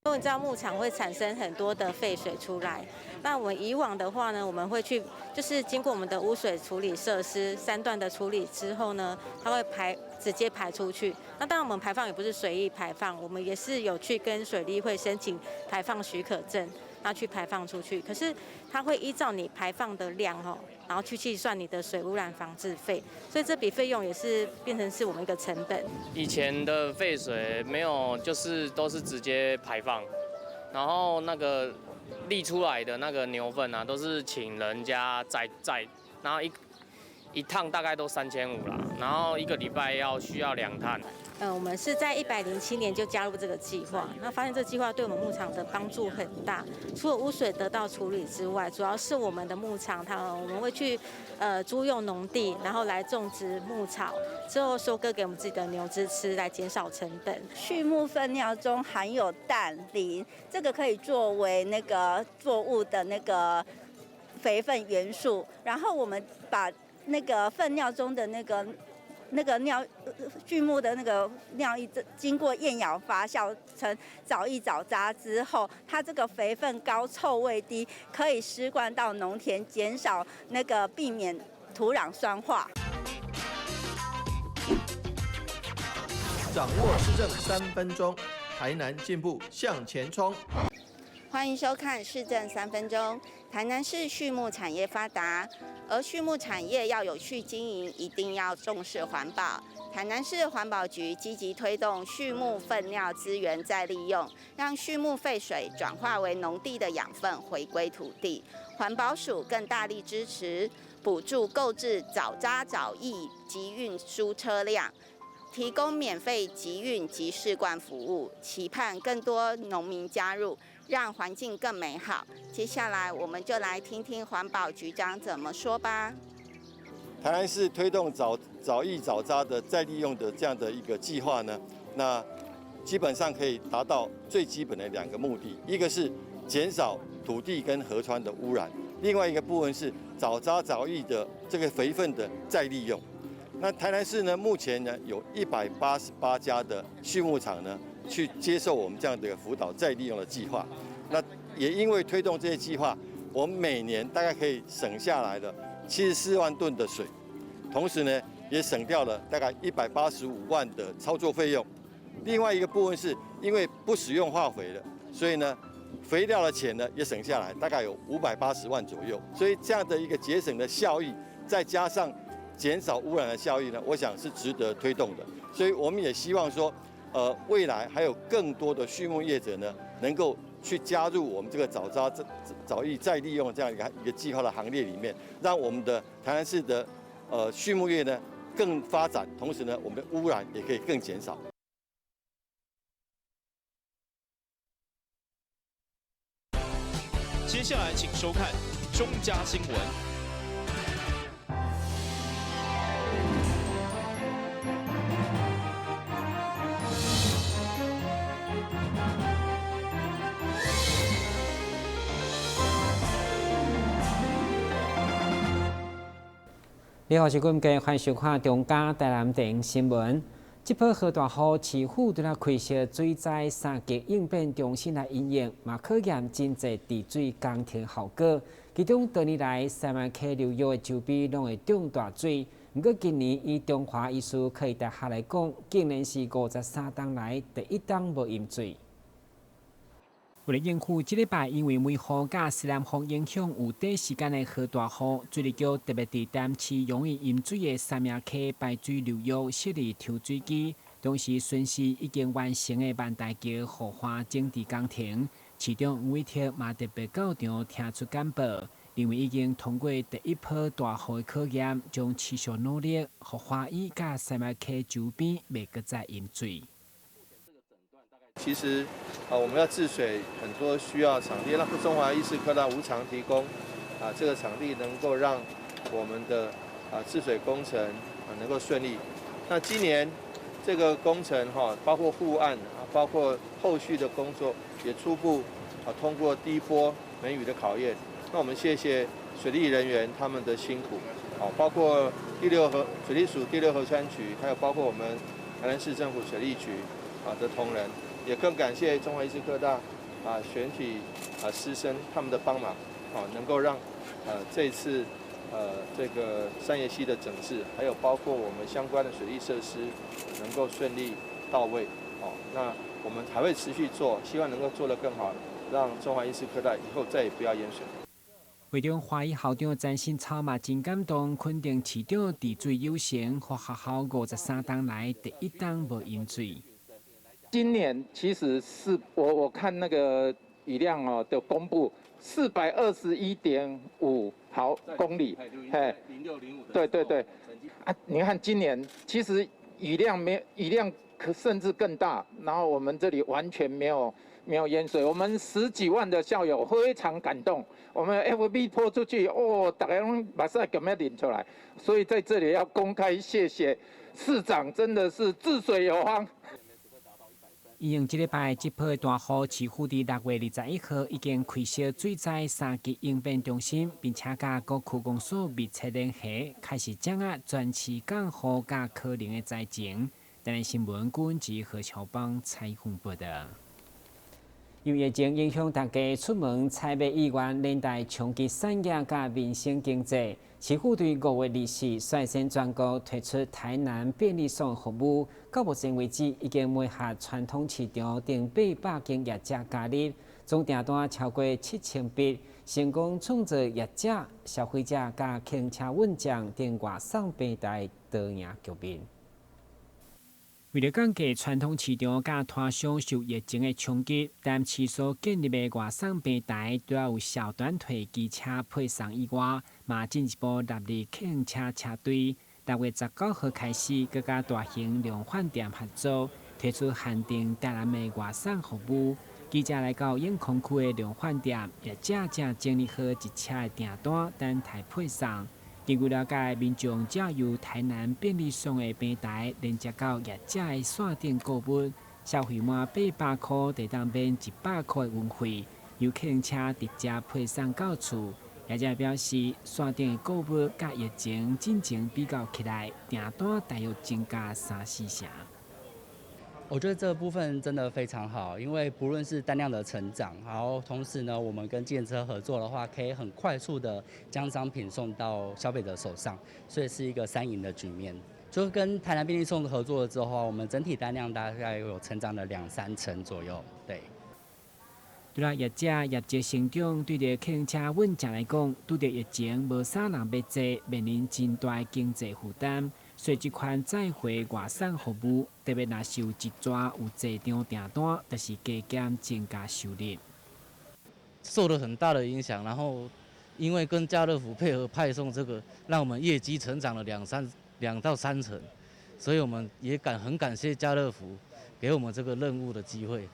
因为你知道牧场会产生很多的废水出来，那我们以往的话呢，我们会去就是经过我们的污水处理设施3段的处理之后呢，它会直接排出去。那当然我们排放也不是随意排放，我们也是有去跟水利会申请排放许可证，那去排放出去。可是它会依照你排放的量然后去计算你的水污染防治费，所以这笔费用也是变成是我们一个成本。以前的废水没有，就是都是直接排放，然后那个沥出来的那个牛粪啊，都是请人家载，然后一趟大概都3500啦，然后1个礼拜需要2趟。我们是在107年就加入这个计划，那发现这个计划对我们牧场的帮助很大。除了污水得到处理之外，主要是我们的牧场，我们会去租用农地，然后来种植牧草，之后收割给我们自己的牛只吃，来减少成本。畜牧粪尿中含有氮、磷，这个可以作为那个作物的那个肥分元素。然后我们把那个粪尿中的那个尿畜牧的那个尿液，经过厌氧发酵成藻液藻渣之后，它这个肥分高、臭味低，可以施灌到农田，减少那个避免土壤酸化。掌握市政3分钟，台南进步向前冲。欢迎收看市政3分钟。台南市畜牧产业发达，而畜牧产业要有序经营，一定要重视环保。台南市环保局积极推动畜牧粪尿资源再利用，让畜牧废水转化为农地的养分，回归土地。环保署更大力支持补助购置藻渣藻液及运输车辆，提供免费集运及试灌服务，期盼更多农民加入，让环境更美好。接下来我们就来听听环保局长怎么说吧。台南市推动藻液藻渣的再利用的这样的一个计划呢，那基本上可以达到最基本的2个目的，一个是减少土地跟河川的污染，另外一个部分是藻渣藻液的这个肥分的再利用。那台南市呢，目前呢有188家的畜牧场呢去接受我们这样的辅导再利用的计划。那也因为推动这些计划，我们每年大概可以省下来的74万吨的水，同时呢也省掉了大概185万的操作费用。另外一个部分是因为不使用化肥了，所以呢肥料的钱呢也省下来，大概有580万左右。所以这样的一个节省的效益，再加上减少污染的效益呢，我想是值得推动的。所以我们也希望说，未来还有更多的畜牧业者呢，能够去加入我们这个藻液再利用这样一个计划的行列里面，让我们的台南市的畜牧业呢更发展，同时呢，我们的污染也可以更减少。接下来请收看中嘉新闻。你好，是观众，欢迎收看中嘉台南电影新闻。这波河大雨，市府对了开设水灾3级应变中心来应用，嘛考验真济治水工程效果。其中多年来三万溪流域的周边拢会中大水，不过今年以中华医术科技大学来讲，竟然是53冬来第1冬无淹水。为了应付这礼拜因为梅雨甲西南风影响有短时间的河大雨，水利局特别伫淡市容易淹水的三名溪排水流域设立抽水机，同时巡视已经完成的万大桥护花整治工程。市长吴伟霆嘛特别到场听出简报，因为已经通过第1波大雨的考验，将持续努力，互花园甲三名溪周边袂搁再淹水。其实，我们要治水很多需要场地，那中华医事科大无偿提供，这个场地能够让我们的治水工程能够顺利。那今年这个工程包括护岸包括后续的工作也初步通过第1波梅雨的考验。那我们谢谢水利人员他们的辛苦，包括水利署第6河川局，还有包括我们台南市政府水利局的同仁。也更感谢中华医事科大全体师生他们的帮忙，能够让这一次这个三叶溪的整治，还有包括我们相关的水利设施能够顺利到位。那我们还会持续做，希望能够做得更好，让中华医师科大以后再也不要淹水。会中华裔校长詹新超嘛真感动，肯定市长治水有成，和学校53档来第一档无淹水。今年其实是我看那个雨量的公布421.5公里，嘿对对对，你看今年其实雨量甚至更大，然后我们这里完全没有淹水，我们10几万的校友非常感动，我们 FB 播出去，大家拢马上给我们领出来，所以在这里要公开谢谢市长，真的是治水有方。因应这礼拜这波的大雨，市府伫6月21号已经开设水灾3级应变中心，并且甲各区公所密切联系，开始掌握全市港雨甲可能的灾情。台南新闻军及何乔邦采访报道。由疫情影响大家出门采买意愿，连带冲击产业甲民生经济。市府对5月24率先全国推出台南便利送服务，到目前为止已经买下传统市场顶800间业者加入，总订单超过7000笔，成功创造业者、消费者甲轻车运将等外送平台多赢局面。为了降低传统市场甲摊商受疫情的冲击，但市所建立的外送平台，除了有小短腿机车配送以外，嘛进一步纳入客车车队。6月19号开始，各甲大型量贩店合作，推出限定台南的外送服务。记者来到永康区的量贩店，业者正整理好一车的订单，等待配送。根据了解，民众只要由台南便利送的平台连接到业者的线顶购物，消费满800块，就当免100块的运费，由客车直接配送到厝。业者表示，线顶的购物甲疫情进前比较起来，订单大约增加3-4成。我觉得这个部分真的非常好，因为不论是单量的成长，然后同时呢，我们跟计程车合作的话，可以很快速的将商品送到消费者手上，所以是一个3赢的局面。就跟台南便利送合作了之后，我们整体单量大概有成长了2-3成左右。对。除了业者业绩成长，对着客车运将来讲，拄着疫情无啥人要坐，面临真大经济负担。所以这款载回外送服务，特别若是有一抓有济张订单，就是加减增加收入。受了很大的影响，然后因为跟家乐福配合派送，这个让我们业绩成长了2到3成，所以我们也很感谢家乐福给我们这个任务的机会。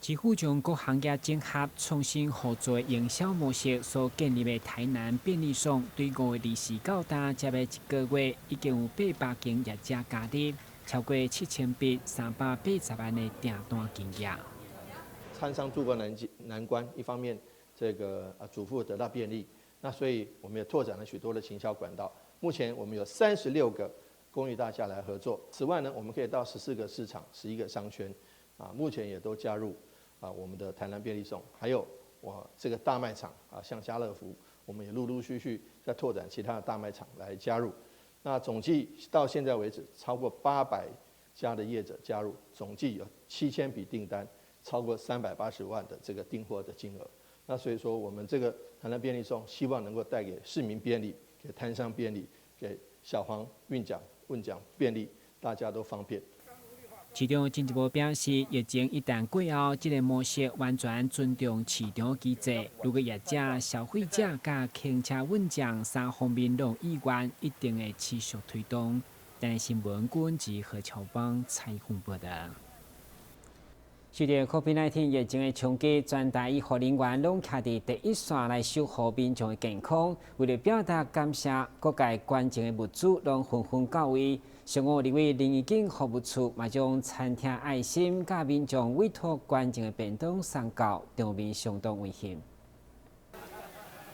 市府将各行业整合，创新合作的营销模式所建立的台南便利送，对5月24到今接的1个月，已经有800间业者加入，超过7000笔380万的订单金额。餐商渡过难关，一方面这个主妇得到便利，那所以我们也拓展了许多的行销管道。目前我们有36个公寓大厦来合作，此外呢，我们可以到14个市场、11个商圈，目前也都加入。我们的台南便利送，还有这个大卖场像家乐福，我们也陆陆续续在拓展其他的大卖场来加入。那总计到现在为止，超过800家的业者加入，总计有7000笔订单，超过380万的这个订货的金额。那所以说，我们这个台南便利送，希望能够带给市民便利，给摊商便利，给小黄运奖便利，大家都方便。市长进一步表示，疫情一旦过后，这个模式完全尊重市场机制。如果业者、消费者甲轻车运将3方面都有意愿，一定会持续推动。台南新闻军及何乔邦采访报道。受到 COVID-19 疫情的冲击，全台医护人员拢徛伫第一线来守护民众的健康。为了表达感谢，各界捐赠的物资拢纷纷到位。上午，立委林义景服务处嘛将餐厅爱心甲民众委托捐赠的便当送到，场面相当温馨。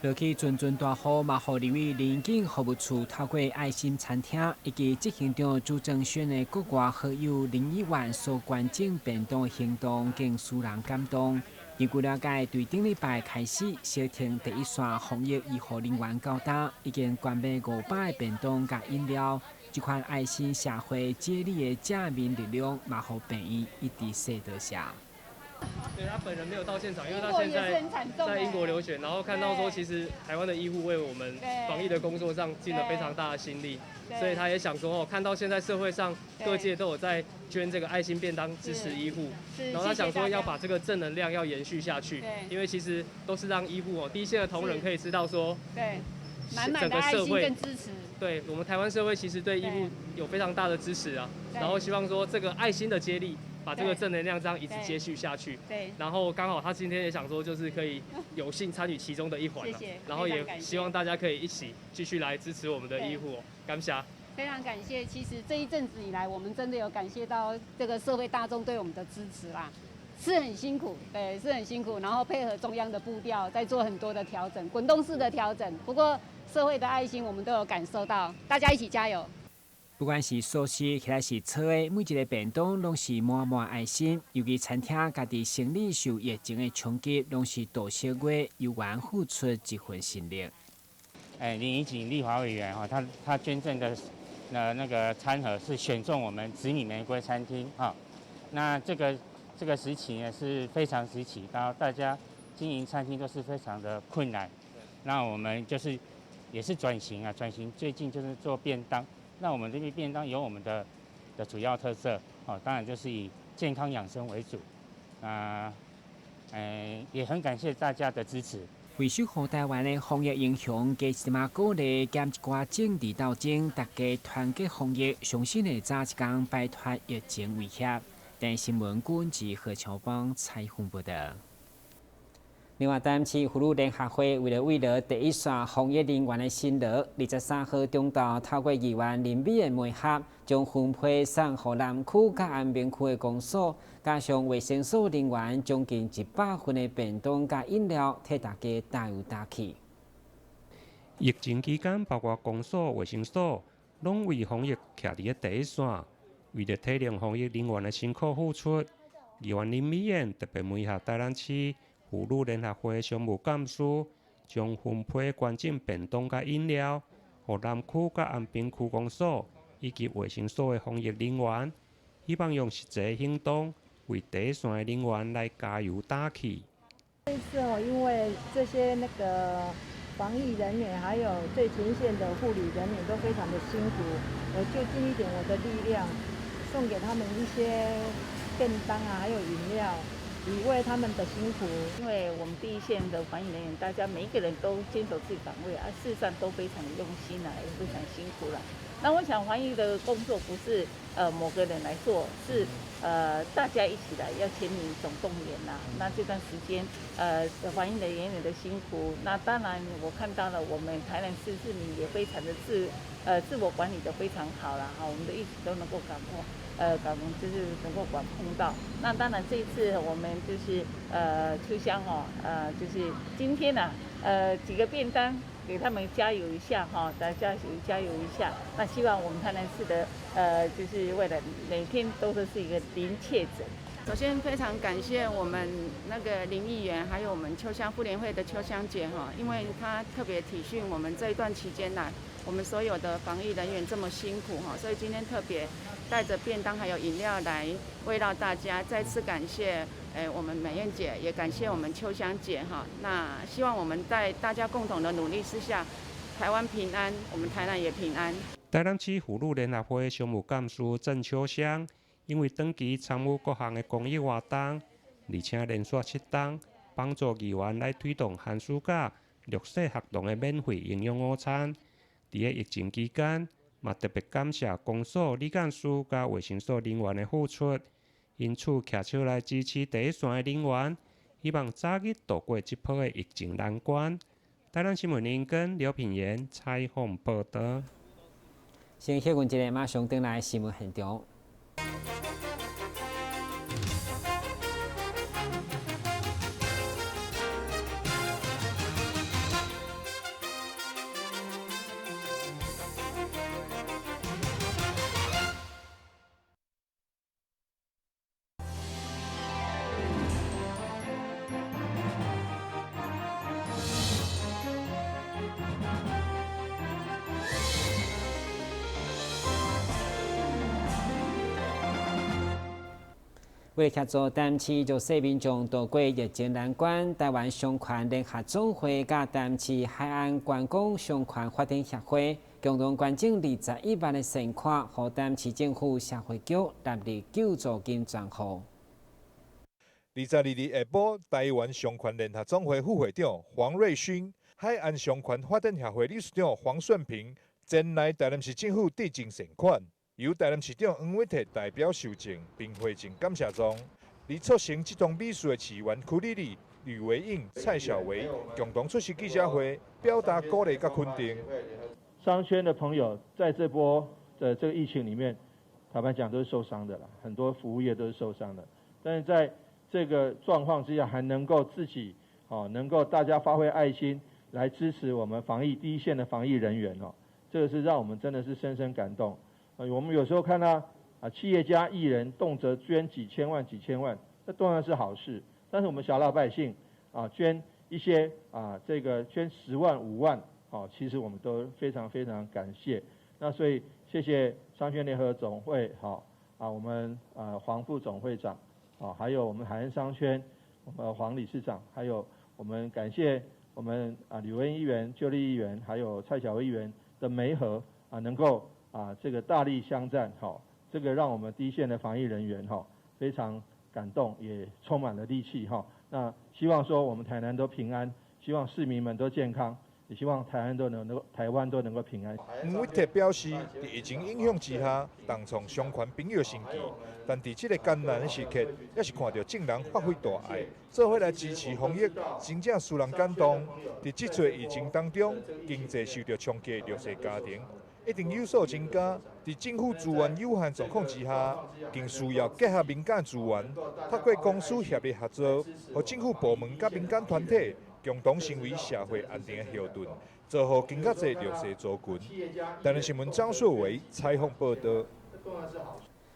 落去阵阵大雨，嘛，互林域邻近服务处透过爱心餐厅以及执行长朱正轩的国外好友林议员所捐赠便当的行动，更使人感动。根据了解，对顶礼拜开始小停第一线防疫医护人员到达，已经捐卖500个便当甲饮料。这款爱心社会接力的正面力量，嘛，互病院一直说多谢。对他本人没有到现场，因为他现在在英国留学，然后看到说，其实台湾的医护为我们防疫的工作上尽了非常大的心力，所以他也想说，看到现在社会上各界都有在捐这个爱心便当支持医护，然后他想说要把这个正能量要延续下去，因为其实都是让医护第一线的同仁可以知道说，整个社会跟支持。对我们台湾社会其实对医护有非常大的支持啊，然后希望说这个爱心的接力。把这个正能量这样一直接续下去，对，然后刚好他今天也想说，就是可以有幸参与其中的一环了，然后也希望大家可以一起继续来支持我们的医护，感谢。非常感谢，其实这一阵子以来，我们真的有感谢到这个社会大众对我们的支持啦，是很辛苦，对，是很辛苦，然后配合中央的步调，在做很多的调整，滚动式的调整。不过社会的爱心我们都有感受到，大家一起加油。不管是素食，还是炒的，每一个便当拢是满满爱心。尤其餐厅家己生意受疫情的冲击，拢是多少月有缘付出一份心力。林怡景立法委员他捐赠的那个餐盒是选中我们紫米玫瑰餐厅那这个时期呢是非常时期，然后大家经营餐厅都是非常的困难。那我们也是转型最近就是做便当。那我们这边便当有我们的主要特色当然就是以健康养生为主也很感谢大家的支持。为受乎台湾的防疫影响，加一码鼓励减一寡政治斗争，大家团结防疫，相信会早一天摆脱疫情威胁。但新闻官及何乔邦采访报道。另外，台南市妇女联合会为了慰劳第一线防疫人员的辛劳，23号中昼透过议员林美的媒合，将分配送予南区甲安平区的公所，加上卫生所人员将近100份的便当甲饮料，替大家加油打气。疫情期间，包括公所、卫生所，拢为防疫徛伫第一线，为了体谅防疫人员的辛苦付出，议员林美燕特别媒合台南市妇女联合会常务干事，将分配捐赠便当甲饮料，予南区甲安平区公所以及卫生所的防疫人员，希望用实际行动为第一线的人员来加油打气。这次因为这些防疫人员还有最前线的护理人员都非常的辛苦，我就尽一点我的力量，送给他们一些便当还有饮料。以为他们的辛苦，因为我们第一线的防疫人员，大家每一个人都坚守自己岗位事实上都非常用心也非常辛苦了。那我想防疫的工作不是某个人来做，是大家一起来要全民总动员那这段时间防疫的人员的辛苦，那当然我看到了我们台南市市民也非常的自我管理的非常好了我们的疫情都能够就是能够管控到。那当然这一次我们就是秋香就是今天几个便当给他们加油一下大家加油一下。那希望我们台南市的就是为了每天都是一个零确诊。首先非常感谢我们那个林议员，还有我们秋香妇联会的秋香姐因为她特别体恤我们这一段期间我们所有的防疫人员这么辛苦所以今天特别带着便当还有饮料来慰劳大家。再次感谢我们美燕姐，也感谢我们秋香姐那希望我们在大家共同的努力之下，台湾平安，我们台南也平安。台南市妇女联合会常务干事郑秋香，因为长期参与各项的公益活动，而且连续7档帮助议员来推动寒暑假绿色学童的免费营养午餐。伫个疫情期间，嘛特别感谢公所、理干事甲卫生所人员的付出，因此徛出来支持第一线的人员，希望早日度过这波的疫情难关。台南新闻林跟刘品言采访报道。先歇阮一下，马上转来新闻现场。为了协助淡市弱势民众渡过疫情难关，台湾商船联合总会甲淡市海岸观光商船发展协会共同捐赠21万的善款，予淡市政府社会局纳入救助金账户。22日下晡，台湾商船联合总会副会长黄瑞勋、海岸商船发展协会理事长黄顺平前来台南市政府递赠善款。由台南市长黄伟哲代表受赠，并会赠感谢状。而促成这桩美事的市员区理事吕维应、蔡小维共同出席记者会，表达鼓励和肯定。商圈的朋友在这波的这个疫情里面，坦白讲都是受伤的了，很多服务业都是受伤的。但是在这个状况之下，还能够自己能够大家发挥爱心来支持我们防疫第一线的防疫人员这个是让我们真的是深深感动。我们有时候看到企业家、艺人动辄捐几千万、几千万，那当然是好事。但是我们小老百姓捐一些这个捐10万、5万，其实我们都非常非常感谢。那所以谢谢商圈联合总会我们黄副总会长还有我们海岸商圈黄理事长，还有我们感谢我们吕文议员、就立议员，还有蔡小薇议员的媒合能够这个大力相赞，这个让我们第一线的防疫人员非常感动，也充满了力气那希望说我们台南都平安，希望市民们都健康，也希望台湾都能够平安。黄伟哲表示，在疫情影响之下，同创商船朋友生计，但在这个艰难的时刻，也是看到众人发挥大爱，做伙来支持防疫，真正使人感动。在这次疫情当中，经济受到冲击的弱势家庭一定有所增加。在政府资源有限状况之下，更需要结合民间资源，透过公司协力合作，和政府部门甲民间团体共同成为社会安定的后盾，做好更加侪弱势族群。台南新闻张硕维采访报道。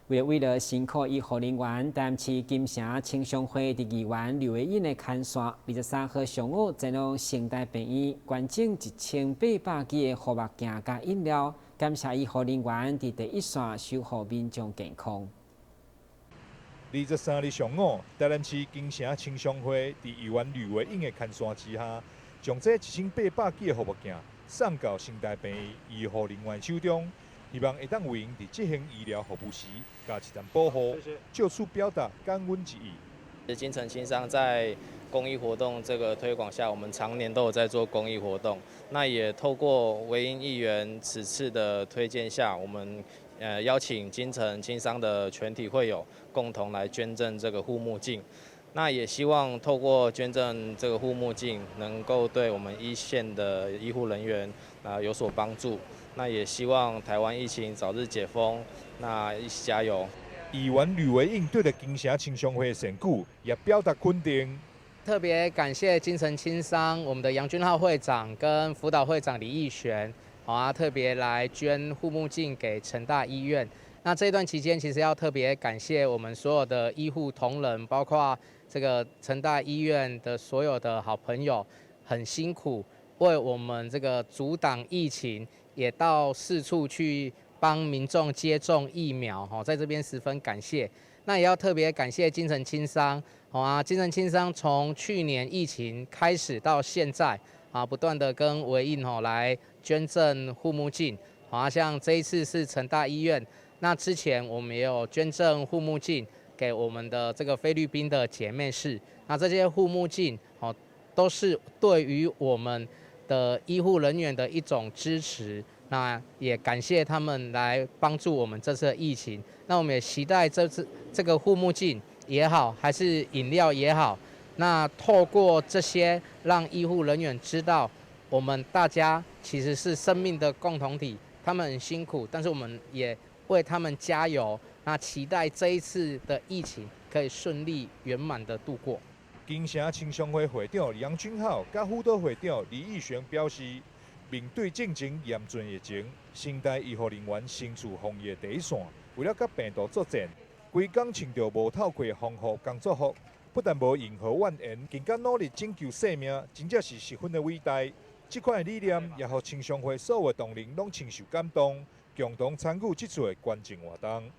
为了辛苦医护人员，台南市金城青商会第2员刘维英的牵线，23号上午前往城大病院捐赠1800支的护目镜加饮料，感谢医护人员伫第一线守护民众健康。23日上午，台南市金城青商会第2员吕维英的牵线之下，将这1800支的护目镜送到城大病院医护人员手中。希望会当为因伫执行医疗服务时加一点保护，就此表达感恩之意。金城青商在公益活动这个推广下，我们常年都有在做公益活动。那也透过维英议员此次的推荐下，我们邀请金城青商的全体会友共同来捐赠这个护目镜。那也希望透过捐赠这个护目镜，能够对我们一线的医护人员有所帮助。那也希望台湾疫情早日解封，那一起加油。议员吕维英对着金城青商会的成果也表达肯定。特别感谢金城青商我们的杨君浩会长跟辅导会长李义璇，特别来捐护目镜给成大医院。那这段期间，其实要特别感谢我们所有的医护同仁，包括这个成大医院的所有的好朋友，很辛苦为我们这个阻挡疫情。也到四处去帮民众接种疫苗，在这边十分感谢。那也要特别感谢金城青商，金城青商从去年疫情开始到现在，不断的跟维印来捐赠护目镜，像这一次是成大医院，那之前我们也有捐赠护目镜给我们的这个菲律宾的姐妹市，那这些护目镜都是对于我们的医护人员的一种支持，那也感谢他们来帮助我们这次的疫情。那我们也期待这个护目镜也好，还是饮料也好，那透过这些让医护人员知道，我们大家其实是生命的共同体，他们很辛苦，但是我们也为他们加油。那期待这一次的疫情可以顺利圆满的度过。金城青商会会长杨君浩甲辅导会长李义璇表示，面对正前严峻疫情，城大医护人员身处防疫第一线，为了甲病毒作战，规工穿着无透气防护工作服，不但无任何怨言，更加努力拯救生命，真正是十分的伟大。这款理念也让青商会所有的同仁拢深受感动，共同参与这次的捐赠活动。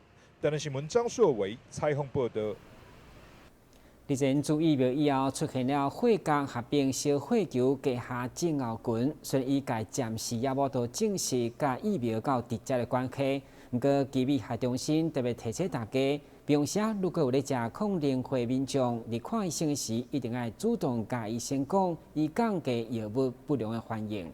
台南新闻张硕维采访报道。日前注疫苗以后，出现了血角合并小血球结下症候群，所以医界暂时也无到证实甲疫苗有直接的关系。不过，基美学中心特别提醒大家，并且如果有咧食抗凝血民众，伫看医生时一定要主动甲医生讲，以降低药物不良的反应。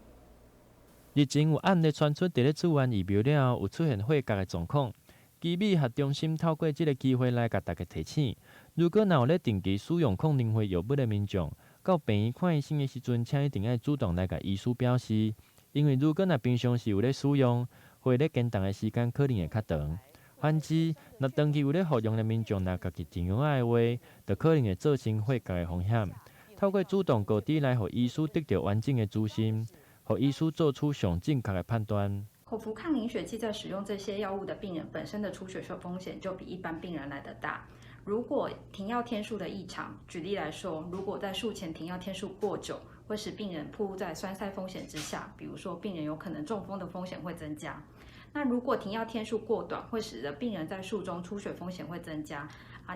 日前有案例传出，伫咧注完疫苗了后有出现血角的状况。基美学中心透过这个机会来甲大家提醒，如果有咧定期使用抗凝血药物的民众，到病院看医生的时阵，请一定要主动来甲医师表示，因为如果平常时有咧使用，血咧坚冻的时间可能会较长。反之，若长期有咧服用的民众，若家己停药的话，就可能会造成血角的风险。透过主动告知来，互医师得到完整的资讯，互医师做出上正确的判断。口服抗凝血剂在使用这些药物的病人本身的出血风险就比一般病人来得大。如果停药天数的异常，举例来说，如果在术前停药天数过久，会使病人暴露在栓塞风险之下，比如说病人有可能中风的风险会增加。那如果停药天数过短，会使得病人在术中出血风险会增加，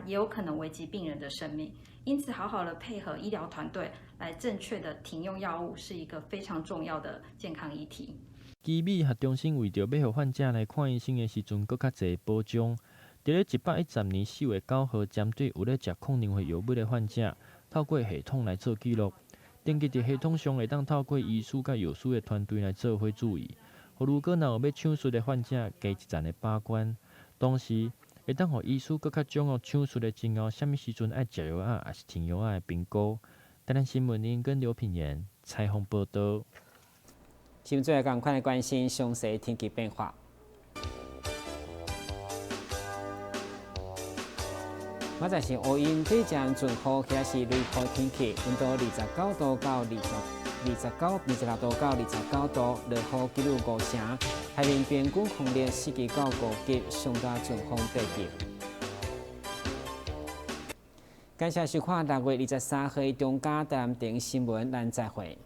也有可能危及病人的生命。因此，好好的配合医疗团队来正确的停用药物，是一个非常重要的健康议题。基美学中心为着要互患者来看医生的时阵，搁较侪保障。伫咧110年4月9号，针对有咧食抗凝血药物的患者，透过系统来做记录，登记伫系统上会当透过医师甲药师的团队来做伙注意。如果有要手术的患者，加一站的把关，同时会当互医师搁较掌握手术的前后，什么时阵爱食药啊，还是停药啊的评估。台南新闻林跟刘品言采访报道。新闻最后，赶快来关心详细天气变化。明仔是乌阴对将准雨，今是雷雨天气，温度29度到26度到29度，落雨记录5成。海面平均风力4级到5级，上大阵风8级。感谢收看6月23日中嘉台南电新闻，咱再会。